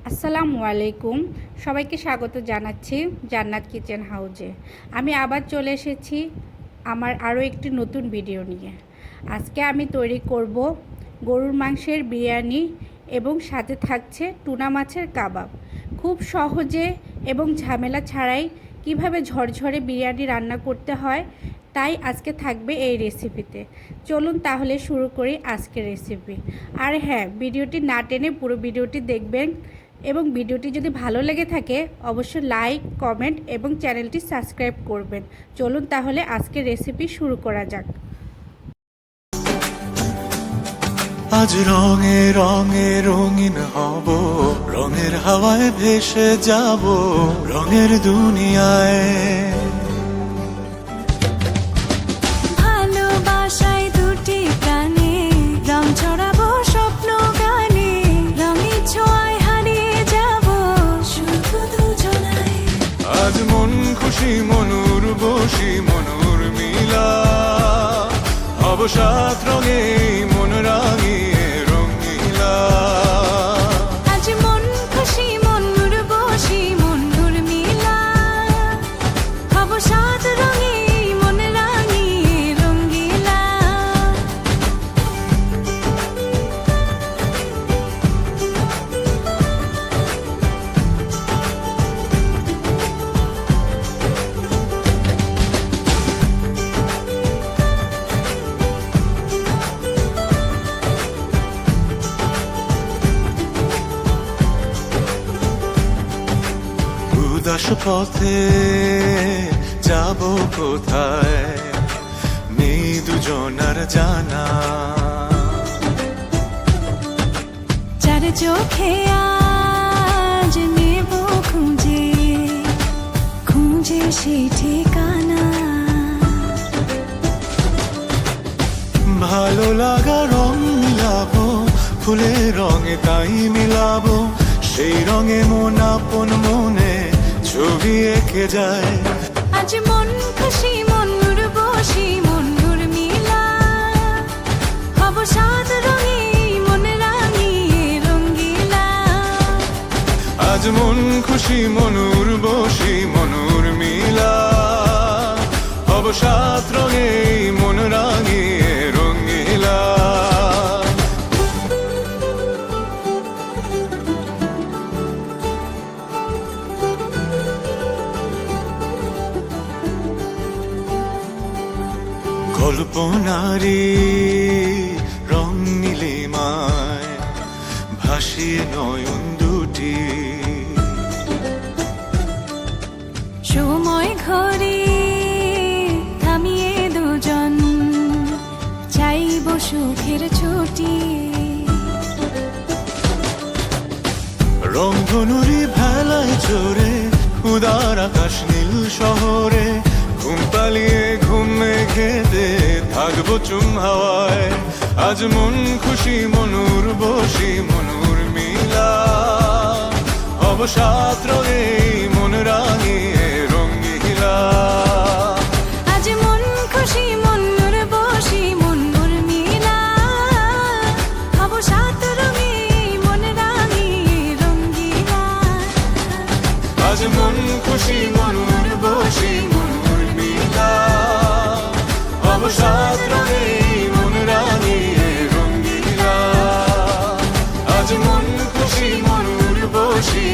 আসসালামু আলাইকুম, সবাইকে স্বাগত জানাচ্ছি জান্নাত কিচেন হাউজে। আমি আবার চলে এসেছি আমার আরও একটি নতুন ভিডিও নিয়ে। আজকে আমি তৈরি করব গরুর মাংসের বিরিয়ানি এবং সাথে থাকছে টুনা মাছের কাবাব। খুব সহজে এবং ঝামেলা ছাড়াই কিভাবে ঝরঝরে বিরিয়ানি রান্না করতে হয় তাই আজকে থাকবে এই রেসিপিতে। চলুন তাহলে শুরু করি আজকের রেসিপি। আর হ্যাঁ, ভিডিওটি না টেনে পুরো ভিডিওটি দেখবেন এবং ভিডিওটি যদি ভালো লেগে থাকে অবশ্যই লাইক, কমেন্ট এবং চ্যানেলটি সাবস্ক্রাইব করবেন। চলুন তাহলে আজকের রেসিপি শুরু করা যাক। আজ রঙে রঙে রঙিন হব, রঙের হাওয়ায় ভেসে যাব রঙের দুনিয়ায়। ভালোবাসায় দুটি প্রাণে রং ছড়াবো স্বপ্ন গানে, রঙের ছোঁয়ায় হারিয়ে যাব শুধু দুজনায়। আজ মন খুশি মনুর বসি মনুর মিলা, অবসাদ রঙে মন রাঙিয়ে রঙিলা। আজ মন খুশি মনুর বসি মনুর মিলা, অবসাদ রঙে মন রাঙিয়ে রঙ্গিলা। উদাস পথে যাব কোথায় নেই দুজনার জানা। চার চোখে আজ নেব খুঁজে খুঁজে সেই ঠিকানা। ভালো লাগা রং মিলাবো, ফুলের রঙে তাই মিলাবো, সেই রঙে মন আপন মনে ছবি এঁকে যায়। আজ মন খুশি মনুর বসি মনুর মিলা, অবসাদ রঙে মন রাঙিয়ে রঙ্গিলা। আজ মন খুশি মনুর বসি মনুর মিলা, অবসাদ রঙে মন রাঙিয়ে রঙিলা। কল্পনারি রং নীলিমায় ভাসিয়ে নয়ন দুটি, সময় ঘরে থামিয়ে দুজন চাইব সুখের ছুটি। রংধনুরি ভেলায় চড়ে উদার আকাশ নীল শহরে, ঘুম পালিয়ে ঘুম মেঘেতে থাকবো চুম হাওয়ায়। আজ মন খুশি মনুর বসি মনুর মিলা, অবসাদ রঙে মন রাঙিয়ে রঙ্গিলা। আজ মন খুশি মনুর বসি মনুর মিলা, অবসাদ রঙে মন রাঙিয়ে রঙ্গিলা। আজ মন খুশি মনুর বসি মনুর মিলা, অবসাদ রঙে মন রাঙিয়ে রঙ্গিলা। আজ মন খুশি মনুর বসি